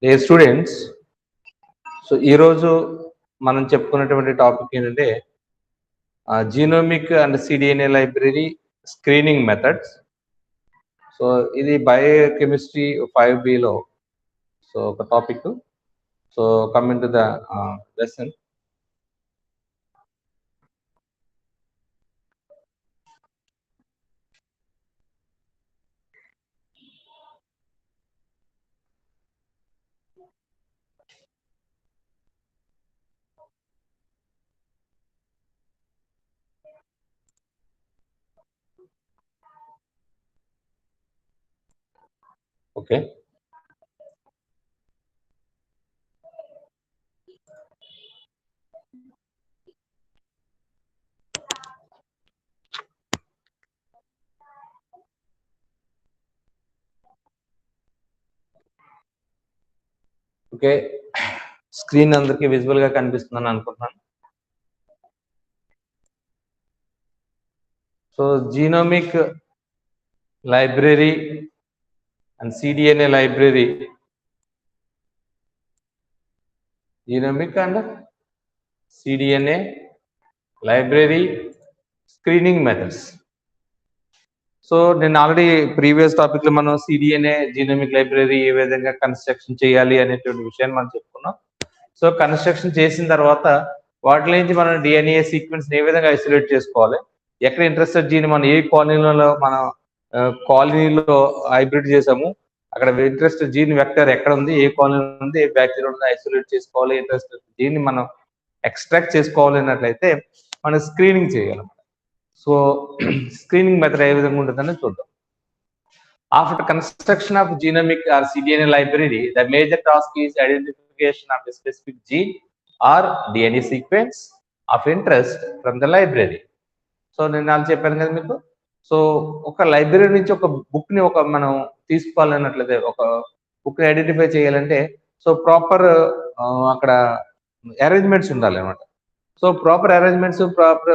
Dear students, so ఈరోజు మనం చెప్పుకున్నటువంటి టాపిక్ ఏంటంటే genomic and cDNA library screening methods. So ఇది బయోకెమిస్ట్రీ 5Bలో సో ఒక topic. So coming to the lesson. Okay, okay, screen అందరికి visual గా కనిపిస్తుందని అనుకుంటున్నాను. So genomic library and cDNA library, genomic and cDNA library screening methods. So నేను already previous topic లో మనం cDNA genomic library ఏ విధంగా construction చేయాలి అనేటువంటి విషయాన్ని మనం చెప్పుకున్నాం. సో కన్స్ట్రక్షన్ చేసిన తర్వాత వాటి నుంచి మనం డిఎన్ఏ సీక్వెన్స్ ఏ విధంగా ఐసోలేట్ చేసుకోవాలి, ఎక్కడ ఇంట్రెస్టెడ్ జీన్ మనం ఏ కాలనీలో మనం కాలనీలో హైబ్రిడ్ చేసాము, అక్కడ ఇంట్రెస్టెడ్ జీన్ వెక్టర్ ఎక్కడ ఉంది, ఏ కాలనీ ఉంది, ఏ బ్యాక్టీరియా ఉంది ఐసోలేట్ చేసుకోవాలి, ఇంట్రెస్టెడ్ జీన్ మనం ఎక్స్ట్రాక్ట్ చేసుకోవాలి అన్నట్లయితే మనం స్క్రీనింగ్ చేయాలి. సో స్క్రీనింగ్ మెథడ్ ఏ విధంగా ఉంటుందని చూద్దాం. After construction of genomic or cDNA library, the major task is identification of a specific gene or DNA sequence of interest from the library. So నేను వాళ్ళు చెప్పాను కదా మీకు. సో ఒక లైబ్రరీ నుంచి ఒక బుక్ ని మనం తీసుకోవాలన్నట్లయితే, ఒక బుక్ ని ఐడెంటిఫై చేయాలంటే సో ప్రాపర్ అక్కడ అరేంజ్మెంట్స్ ఉండాలి అనమాట. So proper arrangements, proper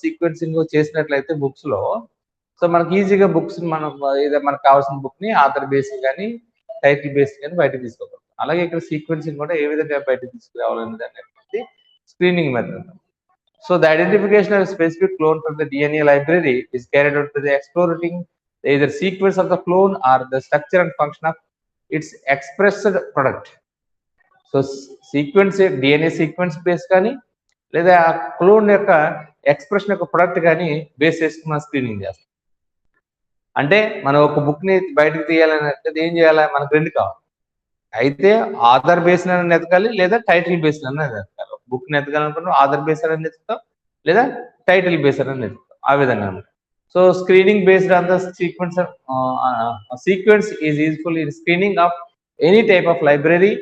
sequencing చేసినట్లయితే బుక్స్ లో సో మనకి ఈజీగా బుక్స్ మనం ఏదో మనకు కావాల్సిన బుక్ ని ఆథర్ బేస్ కానీ టైటిల్ బేస్ కానీ బయటకు తీసుకోగలం. అలాగే ఇక్కడ సీక్వెన్సింగ్ కూడా ఏ విధంగా బయటకు తీసుకురావాలనేది అనేది screening method. So the identification of specific clone from the DNA library is carried out to the exploring either sequence of the clone or the structure and function of its expressed product. So sequence DNA sequence base కానీ లేదా clone యొక్క expression యొక్క product కానీ base చేసుకుని మనం screening చేస్తాం. అంటే మనం ఒక బుక్ ని బయటకు తీయాలని ఏం చేయాలి, మనకు రెండు కావాలి. అయితే ఆధార్ బేస్ ఎతకాలి లేదా టైటిల్ బేస్ ఎతకాలి. ఒక బుక్ ని ఎతకాలనుకున్నాం ఆధార్ బేస్ అని ఎత్తుతాం లేదా టైటిల్ బేస్ అని ఎత్తుతాం, ఆ విధంగా. So screening based on the sequence sequence is useful in screening of any type of library,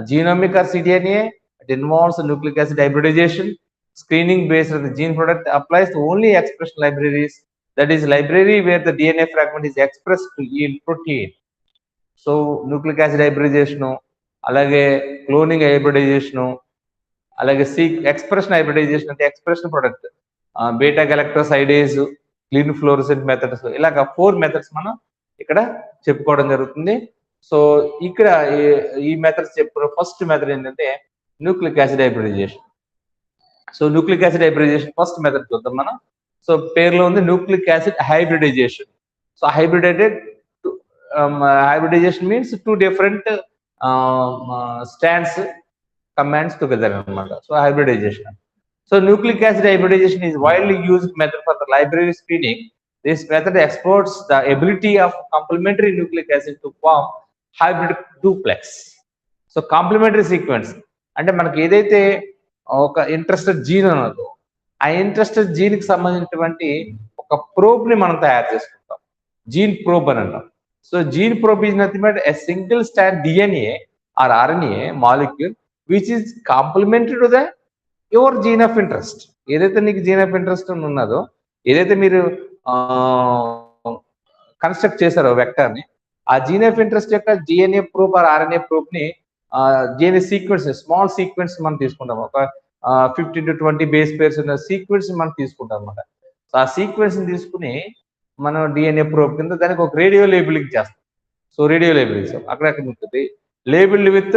genomic or cDNA. It involves nucleic acid hybridization. Screening based on the gene product applies to only expression libraries, that is library where the DNA fragment is expressed to yield protein. So nucleic acid hybridization, alage cloning hybridization, alage expression hybridization అంటే expression product, beta galactosidase, clean fluorescent methods, ఇలాగా 4 methods మనం ఇక్కడ చెప్పుకోవడం జరుగుతుంది. So ఇక్కడ ఈ methods చెప్పుకున్న first method ఏంటంటే nucleic acid hybridization. So nucleic acid hybridization first method చూద్దాం మనం. సో పేరులో ఉంది nucleic acid hybridization. So hybridization means 2 different stands commands together అనమాట. So hybridization. So nucleic acid hybridization is widely used method for the library screening. This method exploits the ability of complementary nucleic acid to form hybrid duplex. So complementary sequence అంటే మనకి ఏదైతే ఒక interested gene ఉన్నదో ఆ interested gene కి సంబంధించినటువంటి ఒక probe ని మనం తయారు చేసుకుంటాం, జీన్ ప్రోబ్ అని అంటాం. So gene probe is nothing but a single stand DNA or RNA molecule which is complementary to the your gene of interest. ఏదైతే నీకు జీన్ ఆఫ్ ఇంట్రెస్ట్ ఉన్నదో, ఏదైతే మీరు కన్స్ట్రక్ట్ చేశారో వెక్టర్ ని, ఆ జీన్ ఆఫ్ ఇంట్రెస్ట్ యొక్క DNA probe or RNA probe ని డిఎన్ఏ సీక్వెన్స్, స్మాల్ సీక్వెన్స్ మనం తీసుకుంటాం. ఒక 15 to 20 బేస్ పేర్స్ ఉన్న సీక్వెన్స్ మనం తీసుకుంటాం అనమాట. సో ఆ సీక్వెన్స్ ని తీసుకుని మనం డిఎన్ఏ ప్రోబ్ కింద దానికి ఒక రేడియో లేబులింగ్ చేస్తాం. సో రేడియో లేబులింగ్ అక్కడక్కడ ఉంటుంది, labeled with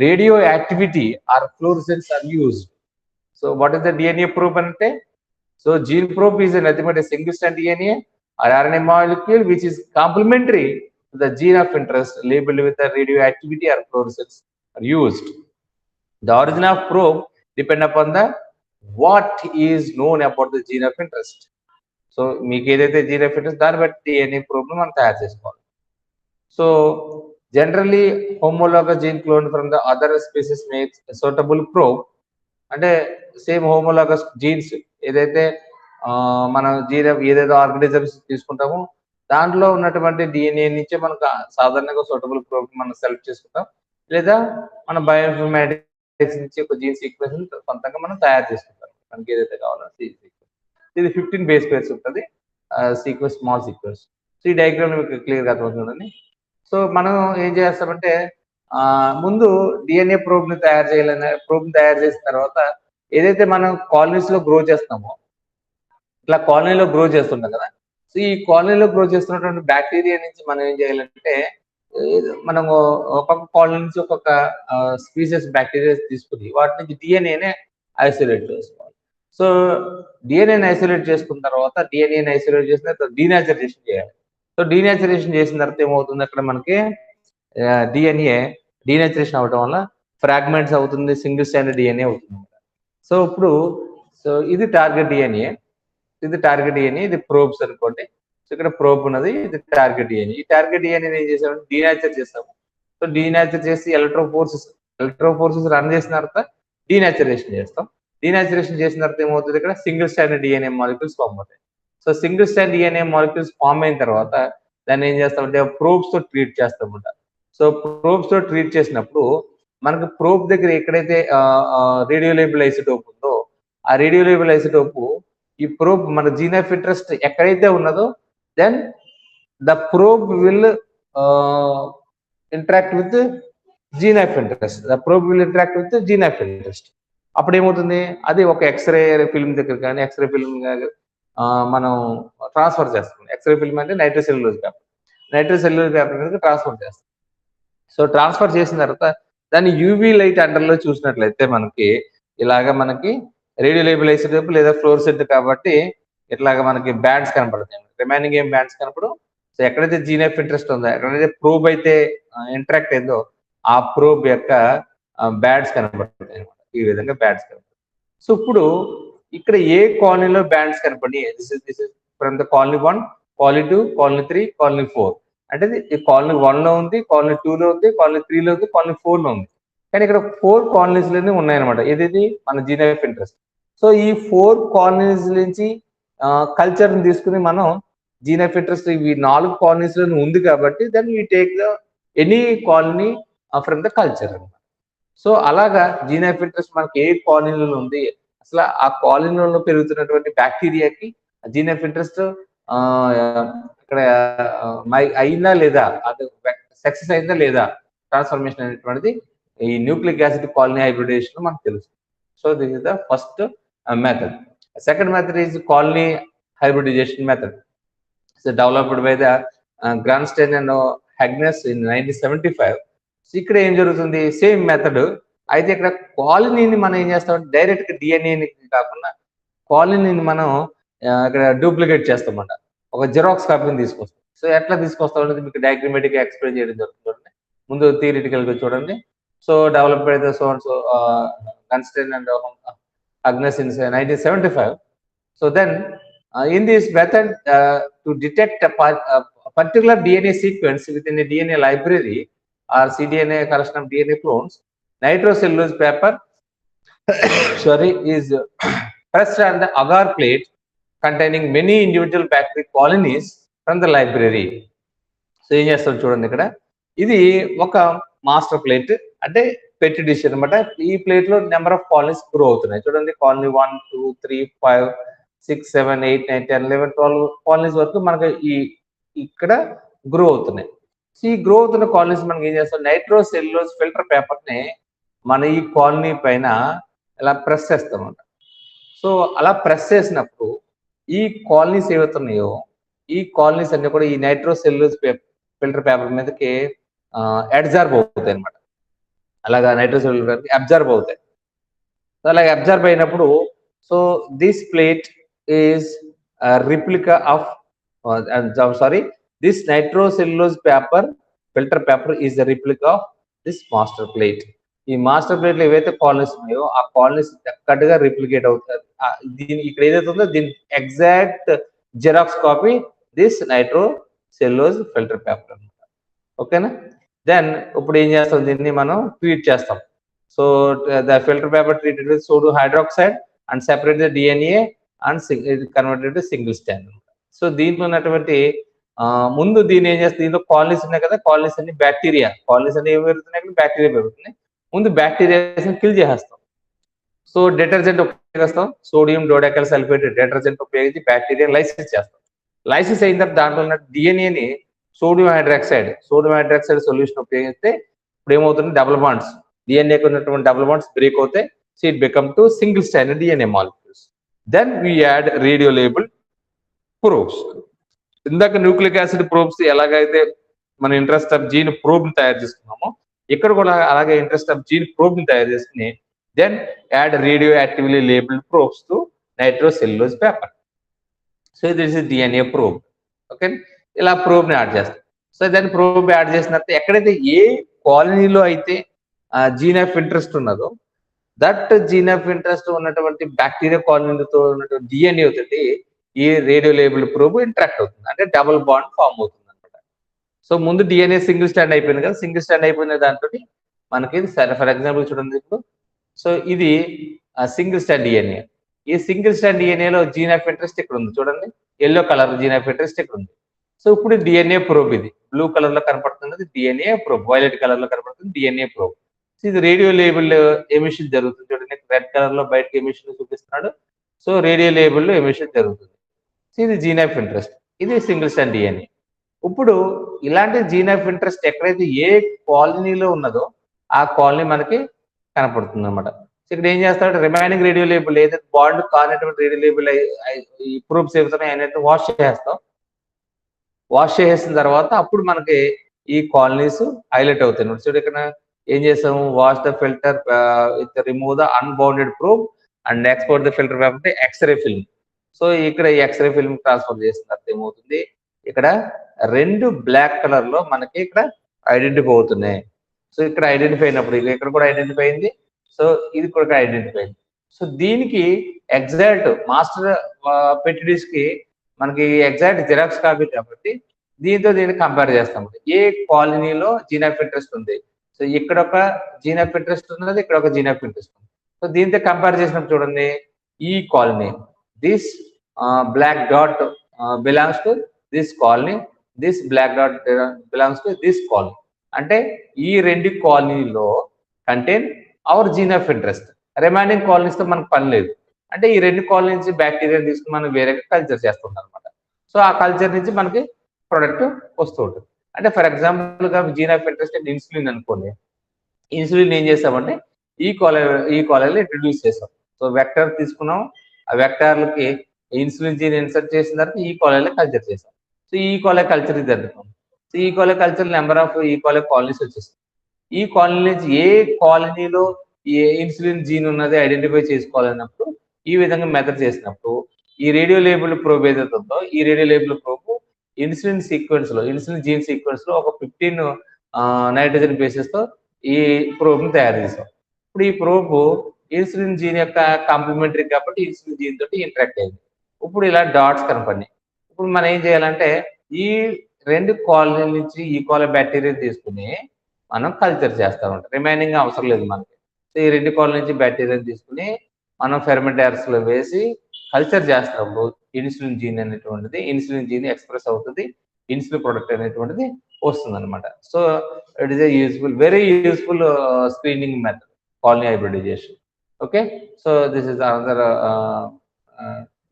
radioactivity or fluorescence are used. So what is the DNA probe ante? So gene probe is nothing but a single strand DNA or RNA molecule which is complementary to the gene of interest, labeled with the radioactivity or fluorescence are used. The origin of probe depend upon the what is known about the gene of interest. So మీకు ఏదైతే gene of interest దాన్ని బట్టి DNA probe మనం తయారు చేసుకోవాలి. So generally homologous gene clone from the other species makes a suitable probe. అంటే same homologous jeans ఏదైతే మనం ఏదైతే ఆర్గనిజమ్స్ తీసుకుంటామో దాంట్లో ఉన్నటువంటి DNA నుంచే మనకు సాధారణంగా సూటబుల్ ప్రోబ్ మనం సెలెక్ట్ చేసుకుంటాం, లేదా మన బయోఇన్ఫర్మాటిక్స్ నుంచి ఒక జీన్ సీక్వెన్స్ సొంతంగా మనం తయారు చేసుకుంటాం మనకి ఏదైతే కావాలో సీక్వెన్స్. ఇది 15 బేస్ పేర్స్ ఉంటుంది సీక్వెన్స్, స్మాల్ సీక్వెన్స్. సో ఈ డయాగ్రామ్ మీకు క్లియర్గా అర్థమవుతుందండి. సో మనం ఏం చేస్తామంటే ముందు DNA ప్రోబ్ ని తయారు చేసిన తర్వాత ఏదైతే మనం కాలనీస్ లో గ్రో చేస్తామో, ఇట్లా కాలనీలో గ్రో చేస్తుంటాం కదా. సో ఈ కాలనీలో గ్రో చేస్తున్నటువంటి బ్యాక్టీరియా నుంచి మనం ఏం చేయాలంటే మనం ఒక్కొక్క కాలనీ నుంచి ఒక్కొక్క స్పీసెస్ బ్యాక్టీరియా తీసుకుని వాటి నుంచి డిఎన్ఏనే ఐసోలేట్ చేసుకోవాలి. సో డిఎన్ఏని ఐసోలేట్ చేసుకున్న తర్వాత డిఎన్ఏని ఐసోలేట్ చేసిన తర్వాత డీనాచురేషన్ చేయాలి. సో డీనాచురేషన్ చేసిన తర్వాత ఏమవుతుంది, అక్కడ మనకి డిఎన్ఏ డీనాచురేషన్ అవ్వడం వల్ల ఫ్రాగ్మెంట్స్ అవుతుంది, సింగిల్ స్టాండర్డ్ డిఎన్ఏ అవుతుంది. సో ఇప్పుడు ఇది టార్గెట్ డిఎన్ఏ, ఇది ప్రోబ్స్ అనుకోండి. సో ఇక్కడ ప్రోబ్ ఉన్నది, ఇది టార్గెట్ డిఎన్ఏ. ఈ టార్గెట్ డిఎన్ఏ ఏం చేసాము, డీనాచర్ చేస్తాము. సో డీనాచర్ చేసి ఎలక్ట్రోఫోర్సెస్ రన్ చేసిన తర్వాత డీనాచురేషన్ చేస్తాం. డీనాచురేషన్ చేసిన తర్వాత ఏమవుతుంది, ఇక్కడ single standard DNA molecules form అవుతాయి. So single stand DNA molecules form అయిన తర్వాత దాన్ని ఏం చేస్తామంటే ప్రోబ్స్ తో ట్రీట్ చేస్తామంట. సో ప్రోబ్స్ తో ట్రీట్ చేసినప్పుడు మనకు ప్రోబ్ దగ్గర ఎక్కడైతే రేడియో లేబుల్ ఐసోటోప్ ఉందో ఆ రేడియో లేబుల్ ఐసోటోప్ ఈ ప్రోబ్ మన జీన్ ఆఫ్ ఇంట్రెస్ట్ ఎక్కడైతే ఉన్నదో then the probe will interact with gene of interest. అప్పుడు ఏమవుతుంది, అది ఒక ఎక్స్రే ఫిల్మ్ దగ్గర కానీ ఎక్స్రే ఫిల్మ్ మనం ట్రాన్స్ఫర్ చేస్తాం. ఎక్స్రే ఫిల్మ్ అంటే నైట్రోసెల్యులోజ్ పేపర్ మీద ట్రాన్స్ఫర్ చేస్తాం. సో ట్రాన్స్ఫర్ చేసిన తర్వాత దాన్ని యూవీ లైట్ అండర్లో చూసినట్లయితే మనకి ఇలాగా మనకి రేడియో లేబుల్ ఐసోటోప్ లేదా ఫ్లోరోసెంట్ కాబట్టి ఇట్లాగా మనకి బ్యాండ్స్ కనపడతాయి. రిమైనింగ్ ఏం బ్యాండ్స్ కనపడు. సో ఎక్కడైతే జీన్ ఆఫ్ ఇంట్రెస్ట్ ఉందో, ఎక్కడైతే ప్రోబ్ అయితే ఇంటరాక్ట్ అయిందో ఆ ప్రోబ్ యొక్క బ్యాండ్స్ కనపడతాయి అనమాట. ఈ విధంగా బ్యాండ్స్ కనపడతాయి. సో ఇప్పుడు ఇక్కడ ఏ కాలనీలో బ్యాండ్స్ కనపడి this is from the colony 1, colony 2, colony 3, colony 4. అంటే ఈ కాలనీ 1 లో ఉంది, కాలనీ 2 లో ఉంది, కాలనీ 3 లో ఉంది, కాలనీ 4 లో ఉంది. కానీ ఇక్కడ 4 కాలనీస్ లోనే ఉన్నాయన్నమాట. ఏది మన జీన్ ఆఫ్ ఇంట్రెస్ట్. సో ఈ 4 కాలనీస్ నుంచి కల్చర్ ని తీసుకుని మనం జీన్ ఆఫ్ ఇంట్రెస్ట్ ఇవి 4 కాలనీస్ లోనే ఉంది కాబట్టి then we take the any colony from the culture అనమాట. సో అలాగా జీన్ ఆఫ్ ఇంట్రెస్ట్ మనకి ఏ కాలనీలో ఉంది, అసలు ఆ కాలనీలో పెరుగుతున్నటువంటి బ్యాక్టీరియాకి జీన్ ఆఫ్ ఇంట్రెస్ట్ ఇక్కడ అయిందా లేదా, అది సక్సెస్ అయిందా లేదా ట్రాన్స్ఫర్మేషన్ అనేటువంటిది ఈ న్యూక్లిక్ యాసిడ్ కాలనీ హైబ్రిడేషన్ మనకు తెలుసు. So this is the first method. Second method is colony hybridization method. So developed by the Grunstein and Hogness in 1975. సో ఇక్కడ ఏం జరుగుతుంది, సేమ్ మెథడ్. అయితే ఇక్కడ కాలనీని మనం ఏం చేస్తామంటే డైరెక్ట్ గా డిఎన్ఏని కాకుండా కాలనీని మనం ఇక్కడ డూప్లికేట్ చేస్తామంట. ఒక జిరాక్స్ కాపీని తీసుకొస్తాం. సో ఎట్లా తీసుకొస్తాం అనేది మీకు డయాగ్రమాటిక్ గా ఎక్స్ప్లెయిన్ చేయడం జరుగుతుంది. ముందు థియరిటికల్ గా చూడండి. So develop by the Grunstein and Hogness in 1975. So then in this method to detect a particular DNA sequence within a DNA library or cDNA collection of DNA clones, nitrocellulose paper is pressed on the agar plate containing many individual bacteria colonies from the library. So ఏం చేస్తాం చూడండి, ఇక్కడ ఇది ఒక master plate అంటే పెట్టి dish అనమాట. ఈ ప్లేట్ లో నెంబర్ ఆఫ్ కాలనీస్ గ్రో అవుతున్నాయి. చూడండి, కాలనీ 1, 2, 3, 5, 6, 7, 8, 9, 10, 11, 12 కాలనీస్ వరకు మనకి ఇక్కడ గ్రో అవుతున్నాయి. సో ఈ గ్రో అవుతున్న కాలనీస్ మనకి ఏం చేస్తాం, నైట్రోసెల్యులోజ్ ఫిల్టర్ పేపర్ ని మన ఈ కాలనీ పైన ఇలా ప్రెస్ చేస్తామంట. సో అలా ప్రెస్ చేసినప్పుడు ఈ కాలనీస్ ఏవైతున్నాయో ఈ కాలనీస్ అన్ని కూడా ఈ నైట్రోసెల్యులోజ్ ఫిల్టర్ పేపర్ మీదకి అడ్జార్బ్ అవుతాయి అనమాట. అలాగా నైట్రోసెల్యులర్ అబ్జర్వ్ అవుతాయి. సో అలాగే అబ్జర్వ్ అయినప్పుడు so this plate is replica of sorry this nitrocellulose paper filter paper is the replica of this master plate. ఈ మాస్టర్ ప్లేట్ లో ఏవైతే కాలనీస్ ఉన్నాయో ఆ కాలనీస్ చక్కటిగా రిప్లికేట్ అవుతాయి. దీని ఇక్కడ ఏదైతే ఉందో దీని exact xerox copy this nitro cellulose filter paper అనమాట. ఓకేనా. దెన్ ఇప్పుడు ఏం చేస్తాం, దీన్ని మనం ట్రీట్ చేస్తాం. So the filter paper treated with sodium hydroxide and separate the DNA and converted to single stand. So దీంట్లో ఉన్నటువంటి ముందు దీన్ని ఏం చేస్తుంది, దీంట్లో కాలనీస్ ఉన్నాయి కదా, కాలనీస్ అన్ని బ్యాక్టీరియా, కాలనీస్ అన్ని ఏమి పెరుగుతున్నాయి కానీ బ్యాక్టీరియా పెరుగుతున్నాయి. ముందు బ్యాక్టీరియా కిల్ చేసేస్తాం. సో డిటర్జెంట్ ఉపయోగిస్తాం, సోడియం డోడాకల్ సల్ఫేట్ డిటర్జెంట్ ఉపయోగించి బ్యాక్టీరియా లైసిస్ చేస్తాం. లైసిస్ అయిన తర్వాత దాంట్లో ఉన్న డిఎన్ఏని సోడియం హైడ్రాక్సైడ్ సొల్యూషన్ ఉపయోగిస్తే ఇప్పుడు ఏమవుతుంది, డబుల్ బాండ్స్ డిఎన్ఏకి ఉన్నటువంటి డబుల్ బాండ్స్ బ్రేక్ అవుతాయి. So it become to single standard DNA molecules. Then we add radio label probes. ఇందాక న్యూక్లిక్ యాసిడ్ ప్రోబ్స్ ఎలాగైతే మన ఇంట్రెస్ట్ ఆఫ్ జీన్ ప్రోబ్ ని తయారు చేసుకున్నామో ఇక్కడ కూడా అలాగే ఇంట్రెస్ట్ ఆఫ్ జీన్ ప్రోబ్ ని తయారు చేసుకుని then add radioactively labelled probes to nitrocellulose paper. So this is DNA probe. Okay, ఇలా ప్రోబ్ ని యాడ్ చేస్తాం. సో దాన్ని ప్రోబ్ యాడ్ చేసిన తర్వాత ఎక్కడైతే ఏ కాలనీలో అయితే జీన్ ఆఫ్ ఇంట్రెస్ట్ ఉన్నదో దట్ జీన్ ఆఫ్ ఇంట్రెస్ట్ ఉన్నటువంటి బ్యాక్టీరియా కాలనీతో ఉన్నటువంటి డిఎన్ఏ అవుతుంది ఈ రేడియో లేబుల్ ప్రోబ్ ఇంటరాక్ట్ అవుతుంది, అంటే డబుల్ బాండ్ ఫామ్ అవుతుంది అనమాట. సో ముందు డిఎన్ఏ సింగిల్ స్టాండ్ అయిపోయింది కదా, సింగిల్ స్టాండ్ అయిపోయిన దాంతో మనకి ఫర్ ఎగ్జాంపుల్ చూడండి ఇప్పుడు. సో ఇది సింగిల్ స్టాండ్ డిఎన్ఏ. ఈ సింగిల్ స్టాండ్ డిఎన్ఏలో జీన్ ఆఫ్ ఇంట్రెస్ట్ ఇక్కడ ఉంది చూడండి, yellow colour gene of interest ఇక్కడ ఉంది. సో ఇప్పుడు డిఎన్ఏ ప్రోబ్, ఇది బ్లూ కలర్ లో కనపడుతుంది డిఎన్ఏ ప్రోబ్, వైలెట్ కలర్ లో కనపడుతుంది డిఎన్ఏ ప్రోబ్. సో ఇది రేడియో లేబుల్ ఎమిషన్ జరుగుతుంది చూడండి, రెడ్ కలర్ లో బయటకి ఎమిషన్ చూపిస్తున్నాడు. సో రేడియో లేబుల్ లో ఎమిషన్ జరుగుతుంది. సో ఇది జీన్ ఆఫ్ ఇంట్రెస్ట్, ఇది సింగిల్ స్టాండ్ డిఎన్ఏ. ఇప్పుడు ఇలాంటి జీన్ ఆఫ్ ఇంట్రెస్ట్ ఎక్కడైతే ఏ కాలనీలో ఉన్నదో ఆ కాలనీ మనకి కనపడుతుంది అనమాట. సో ఇక్కడ ఏం చేస్తాడు, రిమైనింగ్ రేడియో లేబుల్ ఏదైతే బాండ్ కానటువంటి రేడియో లేబుల్ ఈ ప్రూఫ్స్ ఏవైతున్నాయి అనేది వాష్ చేస్తాం. వాష్ చేసిన తర్వాత అప్పుడు మనకి ఈ కాలనీస్ హైలైట్ అవుతాయి. సో ఇక్కడ ఏం చేస్తాము, wash the filter with remove the unbounded proof and export the filter paper X-ray film. So ఇక్కడ ఈ ఎక్స్రే ఫిల్మ్ ట్రాన్స్ఫర్ చేసిన తర్వాత ఏమవుతుంది, ఇక్కడ రెండు బ్లాక్ కలర్ లో మనకి ఇక్కడ ఐడెంటిఫై అవుతున్నాయి. సో ఇక్కడ ఐడెంటిఫై అయినప్పుడు ఇక్కడ కూడా ఐడెంటిఫై అయింది, సో ఇది కూడా ఐడెంటిఫై అయింది. సో దీనికి ఎగ్జాక్ట్ మాస్టర్ పెట్టిడీస్ కి మనకి ఎగ్జాక్ట్ జిరాక్స్ కాపీ కాబట్టి దీంతో దీన్ని కంపేర్ చేస్తాం. ఏ కాలనీలో జీన్ ఆఫ్ ఇంట్రెస్ట్ ఉంది, సో ఇక్కడ ఒక జీన్ ఆఫ్ ఇంట్రెస్ట్ ఉన్నది, ఇక్కడ ఒక జీన్ ఆఫ్ ఇంట్రెస్ట్ ఉంది. సో దీంతో కంపేర్ చేసినప్పుడు చూడండి, ఈ colony this black dot belongs to this colony, this black dot belongs to this colony. అంటే ఈ రెండు కాలనీలో contain our gene of interest. Remaining colonies తో మనకు పని లేదు. అంటే ఈ రెండు కాలనీ నుంచి బ్యాక్టీరియా తీసుకుని మనం వేరే కల్చర్ చేస్తుంటాం అనమాట. సో ఆ కల్చర్ నుంచి మనకి ప్రొడక్ట్ వస్తూ ఉంటుంది. అంటే ఫర్ ఎగ్జాంపుల్ గా జీన్ ఆఫ్ ఇంట్రెస్ట్ ఇన్సులిన్ అనుకోండి, ఇన్సులిన్ ఏం చేస్తామంటే ఈ కాలనీలో ఇంట్రడ్యూస్ చేస్తాం. సో వెక్టర్ తీసుకున్నాం, ఆ వెక్టార్లకి ఇన్సులిన్ జీన్ ఇన్సర్ట్ చేసిన తర్వాత ఈ కాలనీలో కల్చర్ చేస్తాం. సో ఈ కాలనీ కల్చర్ జరుగుతాం. సో ఈ కాలనీ కల్చర్ నెంబర్ ఆఫ్ ఈ కాలనీస్ వచ్చేస్తాయి. ఈ కాలనీ నుంచి ఏ కాలనీలో ఏ ఇన్సులిన్ జీన్ ఉన్నది ఐడెంటిఫై చేసుకోవాలన్నప్పుడు ఈ విధంగా మెథడ్ చేసినప్పుడు ఈ రేడియో లేబుల్ ప్రోబ్ ఏదైతే ఉందో ఈ radio label probe insulin sequence లో, ఇన్సులిన్ జీన్ సీక్వెన్స్ లో ఒక 15 నైట్రోజన్ బేసెస్ తో ఈ ప్రోబ్ ని తయారు చేసాం. ఇప్పుడు ఈ ప్రోబ్ ఇన్సులిన్ జీన్ యొక్క కాంప్లిమెంటరీ కాబట్టి ఇన్సులిన్ జీన్ తోటి ఇంటరాక్ట్ అయింది. ఇప్పుడు ఇలా డాట్స్ కనపడినాయి. ఇప్పుడు మనం ఏం చేయాలంటే ఈ రెండు కాలనీ నుంచి ఈ కాలనీ బ్యాక్టీరియా తీసుకుని మనం కల్చర్ చేస్తాం. రిమైనింగ్ అవసరం లేదు మనకి. సో ఈ రెండు కాలనీ నుంచి బ్యాక్టీరియా తీసుకుని మనం ఫెర్మెంటర్స్ లో వేసి కల్చర్ చేస్తాము. ఇన్సులిన్ జీన్ అనేటువంటిది, ఇన్సులిన్ జీన్ ఎక్స్ప్రెస్ అవుతుంది, ఇన్సులిన్ ప్రొడక్ట్ అనేటువంటిది వస్తుంది అనమాట. So it is a useful, very useful screening method colony hybridization. Okay, so this is another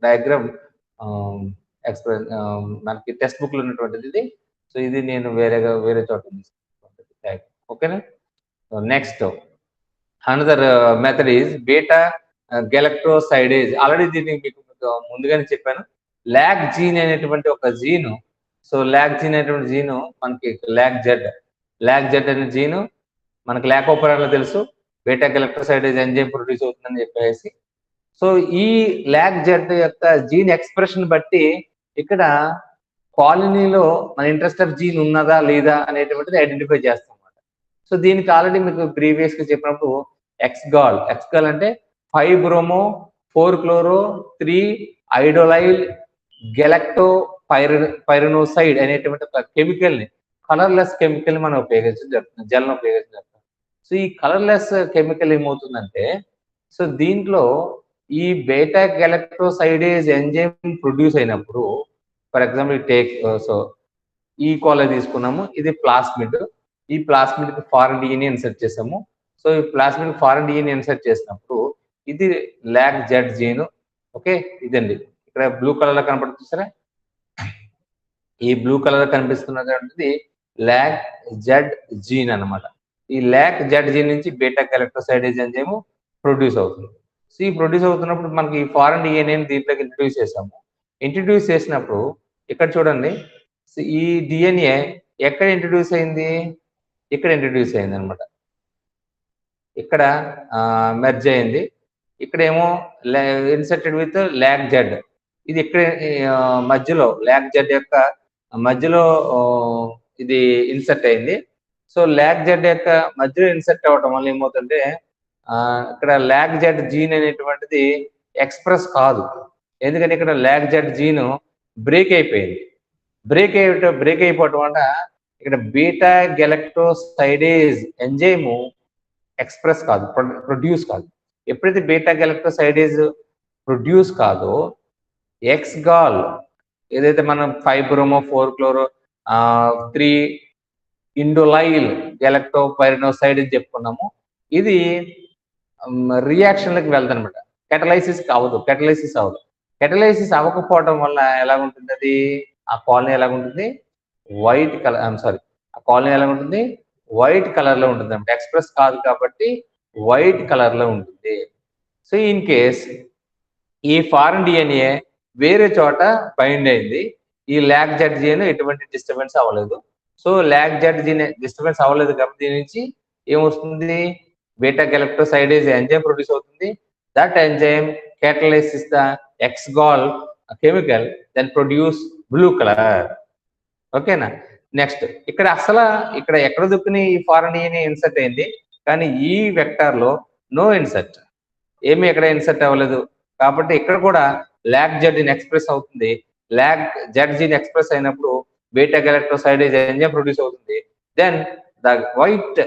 diagram express మనకి టెక్స్ట్ బుక్ లో ఉన్నటువంటిది ఇది. సో ఇది నేను వేరే చోట తీసుకున్నాను. ఓకేనా. Next another method is beta galactosidase. Already దీన్ని మీకు ముందుగానే చెప్పాను. లాగ్ జీన్ అనేటువంటి ఒక జీను, సో లాగ్ జీన్ అనేటువంటి జీను మనకి లాగ్ జెడ్ అనే జీను మనకి లాకోపెరాలో తెలుసు బీటా గెలక్ట్రోసైడేజ్ ఎంజైమ్ ప్రొడ్యూస్ అవుతుందని చెప్పేసి. సో ఈ లాక్ జెడ్ యొక్క జీన్ ఎక్స్ప్రెషన్ బట్టి ఇక్కడ కాలనీలో మన ఇంట్రెస్ట్ ఆఫ్ జీన్ ఉన్నదా లేదా అనేటువంటిది ఐడెంటిఫై చేస్తాం అన్నమాట. సో దీనికి ఆల్రెడీ మీకు ప్రీవియస్ గా చెప్పినప్పుడు ఎక్స్గాల్ అంటే 5 బ్రోమో 4 క్లోరో 3 ఐడోలైల్ గెలక్టో పైరనోసైడ్ అనేటువంటి ఒక కెమికల్ ని, కలర్లెస్ కెమికల్ మనం ఉపయోగించడం జరుగుతుంది, జెల్ను ఉపయోగించడం జరుగుతుంది. సో ఈ కలర్లెస్ కెమికల్ ఏమవుతుందంటే, సో దీంట్లో ఈ బీటా గెలక్ట్రోసైడేజ్ ఎంజైమ్ ప్రొడ్యూస్ అయినప్పుడు, ఫర్ ఎగ్జాంపుల్ టేక్ సో ఈ కోలా తీసుకున్నాము, ఇది ప్లాస్మిడ్. ఈ ప్లాస్మిడ్ కి ఫారెన్ డిఎన్ఏ ఇన్సర్ట్ చేసాము. సో ఈ ప్లాస్మిడ్ ఫారెన్ డిఎన్ఏ ఇన్సర్ట్ చేసినప్పుడు ఇది లాక్ జెడ్ జీన్. ఓకే, ఇదండి ఇక్కడ బ్లూ కలర్ లో కనపడుతుంది సరే, ఈ బ్లూ కలర్ లో కనిపిస్తున్నది లాక్ జెడ్ జీన్ అన్నమాట. ఈ లాక్ జెడ్ జీన్ నుంచి బీటా గెలక్ట్రోసైడేజ్ ఎంజైమ్ ప్రొడ్యూస్ అవుతుంది. సో ఈ ప్రొడ్యూస్ అవుతున్నప్పుడు మనకి ఫారెన్ డిఎన్ఏని దీంట్లోకి ఇంట్రడ్యూస్ చేసాము. ఇంట్రడ్యూస్ చేసినప్పుడు ఇక్కడ చూడండి, ఈ డిఎన్ఏ ఎక్కడ ఇంట్రడ్యూస్ అయింది, ఇక్కడ ఇంట్రడ్యూస్ అయింది అనమాట. ఇక్కడ మెర్జ్ అయింది, ఇక్కడేమో ఇన్సర్టెడ్ విత్ లాక్ జెడ్. ఇది ఇక్కడ మధ్యలో లాక్ జెడ్ యొక్క మధ్యలో ఇది ఇన్సర్ట్ అయింది. సో లాక్ జెడ్ యొక్క మధ్యలో ఇన్సర్ట్ అవ్వటం వల్ల ఏమవుతుందంటే ఇక్కడ లాక్ జెడ్ జీన్ అనేటువంటిది ఎక్స్ప్రెస్ కాదు. ఎందుకంటే ఇక్కడ లాక్ జెడ్ జీన్ బ్రేక్ అయిపోయింది. బ్రేక్ అయిపోవటం వల్ల ఇక్కడ బీటా గెలక్ట్రోసైడేజ్ ఎంజైమ్ ఎక్స్ప్రెస్ కాదు, ప్రొడ్యూస్ కాదు. ఎప్పుడైతే బీటా గెలక్ట్రోసైడేజ్ ప్రొడ్యూస్ కాదో ఎక్స్గాల్ ఏదైతే మనం 5 బ్రోమో 4 క్లోరో 3 ఇండోలైల్ గెలక్టోపైరినోసైడ్ అని చెప్పుకున్నాము, ఇది రియాక్షన్లకు వెళ్తుంది అనమాట. కెటలైసిస్ అవ్వదు. కెటలైసిస్ అవ్వకపోవడం వల్ల ఎలా ఉంటుంది, అది ఆ కాలనీ ఎలా ఉంటుంది, వైట్ కలర్, ఆ కాలనీ ఎలా ఉంటుంది, వైట్ కలర్ లో ఉంటుంది అనమాట. ఎక్స్ప్రెస్ కాదు కాబట్టి వైట్ కలర్ లో ఉంటుంది. సో ఇన్ కేస్ ఈ ఫారెన్ డిఎన్ఏ వేరే చోట బైండ్ అయింది, ఈ లాక్ జెడ్ జీన్ ఎటువంటి డిస్టర్బెన్స్ అవ్వలేదు. So lac Z gene disturbance అవ్వలేదు కాబట్టి దీని నుంచి ఏమొస్తుంది, బీటా గెలక్ట్రోసైడేజ్ ఎంజైమ్ ప్రొడ్యూస్ అవుతుంది. That enzyme catalyzes the X-gol chemical, then produce blue color. ఓకేనా. నెక్స్ట్ ఇక్కడ అసలు ఇక్కడ ఎక్కడ దుక్కుని ఈ ఫారెన్ డిఎన్ఏ ఇన్సర్ట్ అయింది, కానీ ఈ వెక్టర్ లో నో ఇన్సర్ట్, ఏమి ఎక్కడ ఇన్సర్ట్ అవ్వలేదు. కాబట్టి ఇక్కడ కూడా లాక్ జెడ్ జీన్ ఎక్స్ప్రెస్ అవుతుంది. లాక్ జెడ్ జీన్ ఎక్స్ప్రెస్ అయినప్పుడు బీటా గెలక్ట్రోసైడేజ్ ఎంజైమ్ ప్రొడ్యూస్ అవుతుంది. Then the white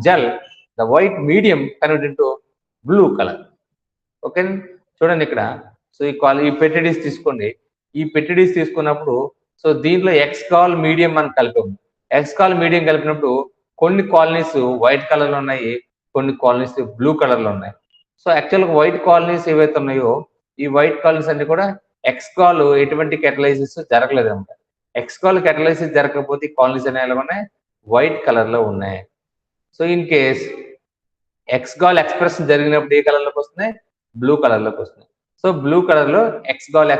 gel, the white medium convert into blue colour. Okay చూడండి ఇక్కడ. సో ఈ పెట్టిడీస్ తీసుకోండి. ఈ పెట్టిడీస్ తీసుకున్నప్పుడు సో దీంట్లో ఎక్స్గాల్ మీడియం మనం కలిపాము. ఎక్స్గాల్ మీడియం కలిపినప్పుడు కొన్ని కాలనీస్ వైట్ కలర్ లో ఉన్నాయి, కొన్ని కాలనీస్ బ్లూ కలర్ లో ఉన్నాయి. సో యాక్చువల్గా వైట్ కాలనీస్ ఏవైతే ఉన్నాయో ఈ వైట్ కాలనీస్ అన్ని కూడా ఎక్స్గాల్ ఎటువంటి కెటలైసిస్ జరగలేదు అనమాట. ఎక్స్గాల్ కెటలైసిస్ జరగకపోతే కాలనీస్ అనేవి ఎలా ఉన్నాయి, వైట్ కలర్ లో ఉన్నాయి. సో ఇన్ కేస్ ఎక్స్గాల్ ఎక్స్ప్రెషన్ జరిగినప్పుడు ఏ కలర్ లోకి వస్తున్నాయి, బ్లూ కలర్ లోకి వస్తున్నాయి. సో బ్లూ కలర్ లో ఎక్స్గాల్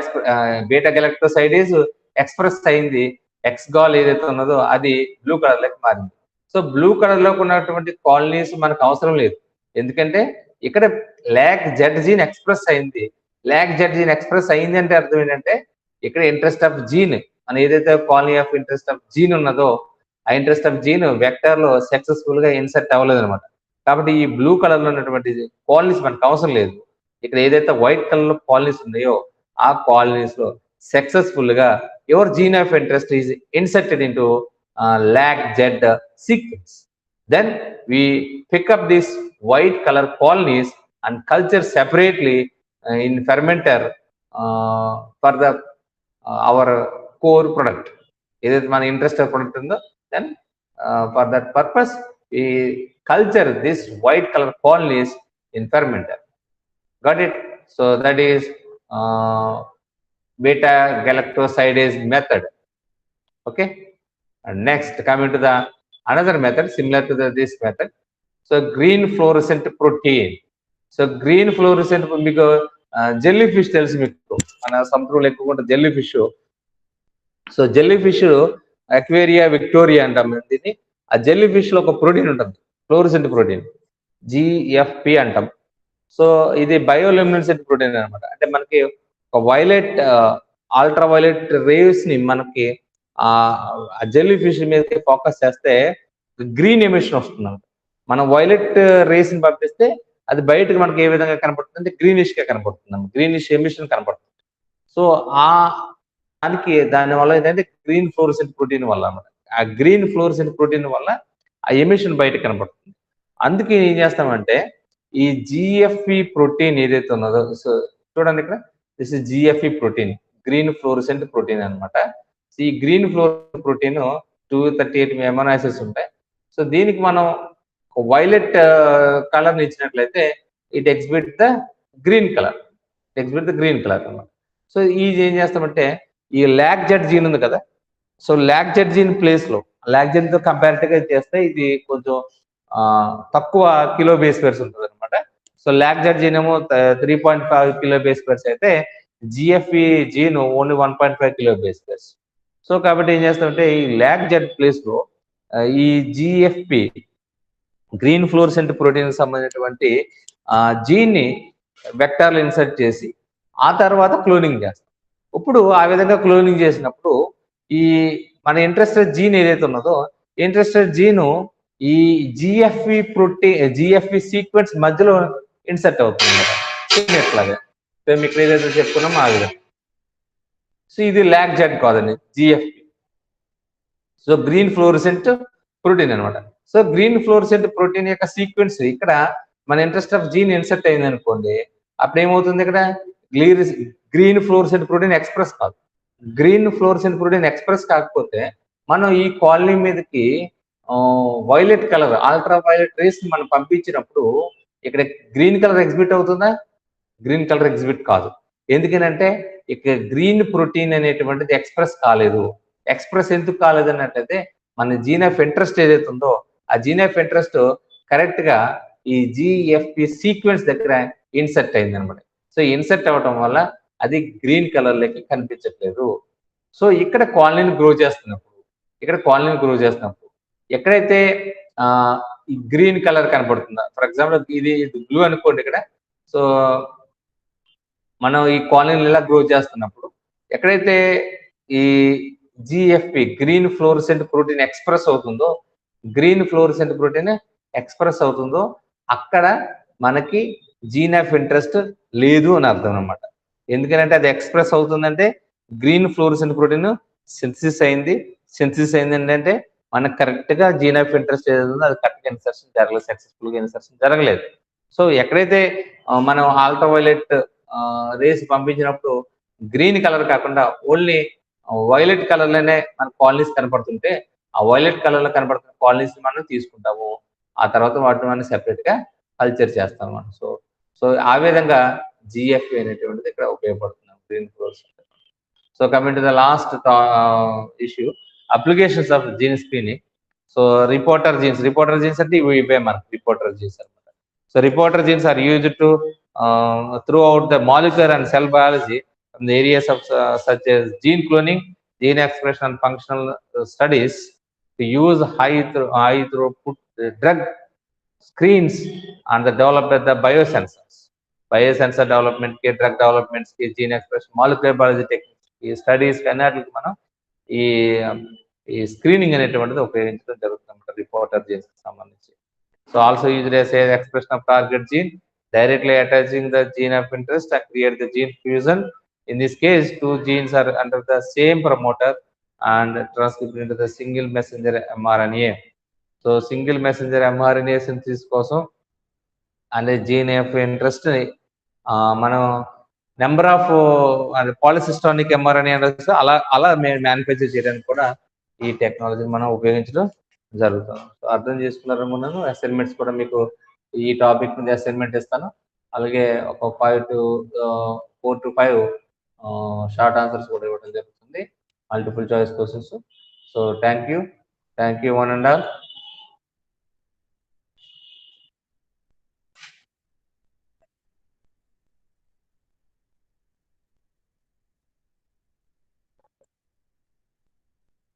బీటా గెలక్ట్రోసైడేజ్ ఎక్స్ప్రెస్ అయింది, ఎక్స్గాల్ ఏదైతే ఉన్నదో అది బ్లూ కలర్ లోకి మారింది. సో బ్లూ కలర్ లో ఉన్నటువంటి కాలనీస్ మనకు అవసరం లేదు, ఎందుకంటే ఇక్కడ లాక్ జెడ్ జీన్ ఎక్స్ప్రెస్ అయింది. లాక్ జెడ్ జీన్ ఎక్స్ప్రెస్ అయింది అంటే అర్థం ఏంటంటే ఇక్కడ ఇంట్రెస్ట్ ఆఫ్ జీన్ మన ఏదైతే colony of interest of gene ఉన్నదో ఆ ఇంట్రెస్ట్ ఆఫ్ జీన్ వెక్టర్ లో సక్సెస్ఫుల్ గా ఇన్సర్ట్ అవ్వలేదు అనమాట. కాబట్టి ఈ బ్లూ కలర్ లో ఉన్నటువంటి కాలనీస్ మనకు అవసరం లేదు. ఇక్కడ ఏదైతే వైట్ కలర్ లో కాలనీస్ ఉన్నాయో ఆ కాలనీస్ లో సక్సెస్ఫుల్ గా your gene of interest is inserted into lac Z sequence. Then we pick up these white color colonies and culture separately in fermenter for the our core product. ఏదైతే మన interest product ఉందో then for that purpose we culture this white color colonies in fermenter. Got it? So that is beta galactosidase method. Okay, and next coming to the another method similar to this method. So green fluorescent protein. So green fluorescent మీకు jelly fish తెలుసు, మీకు మన సముద్రంలో ఎక్కువ ఉంటుంది jelly fish. So jelly fish అక్వేరియా Victoria అంటాం దీన్ని. ఆ జెల్లీ ఫిష్ లో ఒక ప్రోటీన్ ఉంటుంది, ఫ్లోరిసెంట్ ప్రోటీన్, జిఎఫ్పి అంటాం. సో ఇది బయోల్యూమినెసెంట్ ప్రోటీన్ అనమాట. అంటే మనకి ఒక వైలెట్ అల్ట్రా వైలెట్ రేవ్స్ ని మనకి ఆ జెల్లీ ఫిష్ మీదకి ఫోకస్ చేస్తే గ్రీన్ ఎమిషన్ వస్తుంది. మనం వైలెట్ రేస్ ని పంపిస్తే అది బయటకు మనకి ఏ విధంగా కనపడుతుంది అంటే గ్రీనిష్ గా కనపడుతుంది, గ్రీనిష్ ఎమిషన్ కనపడుతుంది. సో ఆ దానికి దానివల్ల ఏంటంటే గ్రీన్ ఫ్లోరిసెంట్ ప్రోటీన్ వల్ల అన్నమాట. ఆ గ్రీన్ ఫ్లోరిసెంట్ ప్రోటీన్ వల్ల ఆ ఎమిషన్ బయట కనపడుతుంది. అందుకే ఏం చేస్తామంటే ఈ జిఎఫ్ఈ ప్రోటీన్ ఏదైతే ఉన్నదో, సో చూడండి ఇక్కడ, this is G F E protein, green fluorescent protein అనమాట. ఈ green fluorescent protein 238 amino acids ఉంటాయి. సో దీనికి మనం వైలెట్ కలర్ ఇచ్చినట్లయితే it exhibit the green colour, అన్నమాట. సో ఇది ఏం చేస్తామంటే ఈ లాక్జెట్ జీన్ ఉంది కదా, సో లాక్జెట్ జీన్ ప్లేస్ లో లాక్జెట్ తో కంపారిటివ్ గా చేస్తే ఇది కొంచెం తక్కువ కిలో బేస్ పేర్స్ ఉంటుంది అనమాట. సో లాక్జెట్ జీన్ ఏమో 3.5 కిలో బేస్ పేర్స్ అయితే GFP gene only 1.5 kilo base pairs. So కాబట్టి ఏం చేస్తామంటే ఈ లాక్జెట్ ప్లేస్ లో ఈ జిఎఫ్పి గ్రీన్ ఫ్లోరిసెంట్ ప్రోటీన్ సంబంధించినటువంటి జీన్ ని వెక్టార్లు ఇన్సర్ట్ చేసి ఆ తర్వాత క్లోనింగ్ చేస్తాం. ఇప్పుడు ఆ విధంగా క్లోనింగ్ చేసినప్పుడు ఈ మన ఇంట్రెస్టెడ్ జీన్ ఏదైతే ఉన్నదో, ఇంట్రెస్టెడ్ జీను ఈ జిఎఫ్ఈ జిఎఫ్ఈ సీక్వెన్స్ మధ్యలో ఇన్సర్ట్ అవుతుంది ఎట్లాగా. సో మీకు ఏదైతే చెప్పుకున్నాం ఆ విధంగా. సో ఇది లాక్జెట్ కాదండి, G F E. So green fluorescent protein అనమాట. సో గ్రీన్ ఫ్లోరిసెంట్ ప్రోటీన్ యొక్క సీక్వెన్స్ ఇక్కడ మన ఇంట్రెస్ట్ ఆఫ్ జీన్ ఇన్సర్ట్ అయింది అనుకోండి, అప్పుడు ఏమవుతుంది ఇక్కడ గ్రీన్ ఫ్లోరిసెంట్ ప్రోటీన్ ఎక్స్ప్రెస్ కాదు. గ్రీన్ ఫ్లోరిసెంట్ ప్రోటీన్ ఎక్స్ప్రెస్ కాకపోతే మనం ఈ కాలనీ మీదకి violet colour ultra violet rays మనం పంపించినప్పుడు ఇక్కడ గ్రీన్ కలర్ ఎగ్జిబిట్ అవుతుందా? గ్రీన్ కలర్ ఎగ్జిబిట్ కాదు. ఎందుకనంటే ఇక్కడ గ్రీన్ ప్రోటీన్ అనేటువంటిది ఎక్స్ప్రెస్ కాలేదు. ఎక్స్ప్రెస్ ఎందుకు కాలేదు అన్నట్లయితే మన జీన్ ఆఫ్ ఇంట్రెస్ట్ ఏదైతే ఉందో ఆ జీన్ ఆఫ్ ఇంట్రెస్ట్ కరెక్ట్ గా ఈ జిఎఫ్పి సీక్వెన్స్ దగ్గర ఇన్సర్ట్ అయింది అనమాట. సో ఇన్సర్ట్ అవ్వటం వల్ల అది గ్రీన్ కలర్ లెక్క కనిపించట్లేదు. సో ఇక్కడ కాలనీని గ్రో చేస్తున్నప్పుడు ఎక్కడైతే ఈ గ్రీన్ కలర్ కనపడుతుందా, ఫర్ ఎగ్జాంపుల్ ఇది బ్లూ అనుకోండి ఇక్కడ. సో మనం ఈ కాలనీని ఇలా గ్రో చేస్తున్నప్పుడు ఎక్కడైతే ఈ GFP green fluorescent protein express అవుతుందో అక్కడ మనకి జీన్ ఆఫ్ ఇంట్రెస్ట్ లేదు అని అర్థం అనమాట. ఎందుకంటే అది ఎక్స్ప్రెస్ అవుతుందంటే గ్రీన్ ఫ్లోరిసెంట్ ప్రోటీన్ సింథసిస్ అయింది ఏంటంటే మనకు కరెక్ట్ గా జీన్ ఆఫ్ ఇంట్రెస్ట్ ఏదైతుందో అది కరెక్ట్ గా ఇన్సర్షన్ జరగలేదు, సక్సెస్ఫుల్ గా ఇన్సర్షన్ జరగలేదు. సో ఎక్కడైతే మనం అల్ట్రావైలెట్ రేస్ పంపించినప్పుడు గ్రీన్ కలర్ కాకుండా ఓన్లీ వైలెట్ కలర్ లోనే మన కాలనీస్ కనపడుతుంటే ఆ వైలెట్ కలర్ లో కనపడుతున్న కాలనీస్ మనం తీసుకుంటాము. ఆ తర్వాత వాటిని మనం సెపరేట్ గా కల్చర్ చేస్తాం అన్నమాట. సో ఆ విధంగా జిఎఫ్ఈ అనేటువంటిది ఇక్కడ ఉపయోగపడుతున్నాం, green fluors. So coming to the last issue, applications of gene screening. So reporter genes అంటే ఇవే మనకు రిపోర్టర్ జీన్స్ అనమాట. So reporter genes are used to throughout the molecular and cell biology in the areas of such as gene cloning, gene expression and functional studies to use high throughput drug screens and the development of the biosensor development ki drug developments ki gene expression molecular biology techniques ఈ studies అన్నిటికి మనం ఈ screening అనేటువంటిది ఉపయోగించడం జరుగుతుంది reporter genes కి సంబంధించి. So also used as expression of target gene directly attaching the gene of interest and create the gene fusion. In this case, two genes are under the same promoter and transcribed into the single messenger mRNA. So single messenger mRNA synthesis కోసం అంటే gene of interest మనం number of పాలిసిస్టానిక్ mRNA అనేది అలా manufacture చేయడానికి కూడా ఈ టెక్నాలజీని మనం ఉపయోగించడం జరుగుతుంది. సో అర్థం చేసుకున్నారనుకున్నాను. అసైన్మెంట్స్ కూడా మీకు ఈ టాపిక్ మీద అసైన్మెంట్ ఇస్తాను. అలాగే ఒక 4 to 5 షార్ట్ ఆన్సర్స్ కూడా ఇవ్వడం జరుగుతుంది, multiple choice questions. So thank you one and all.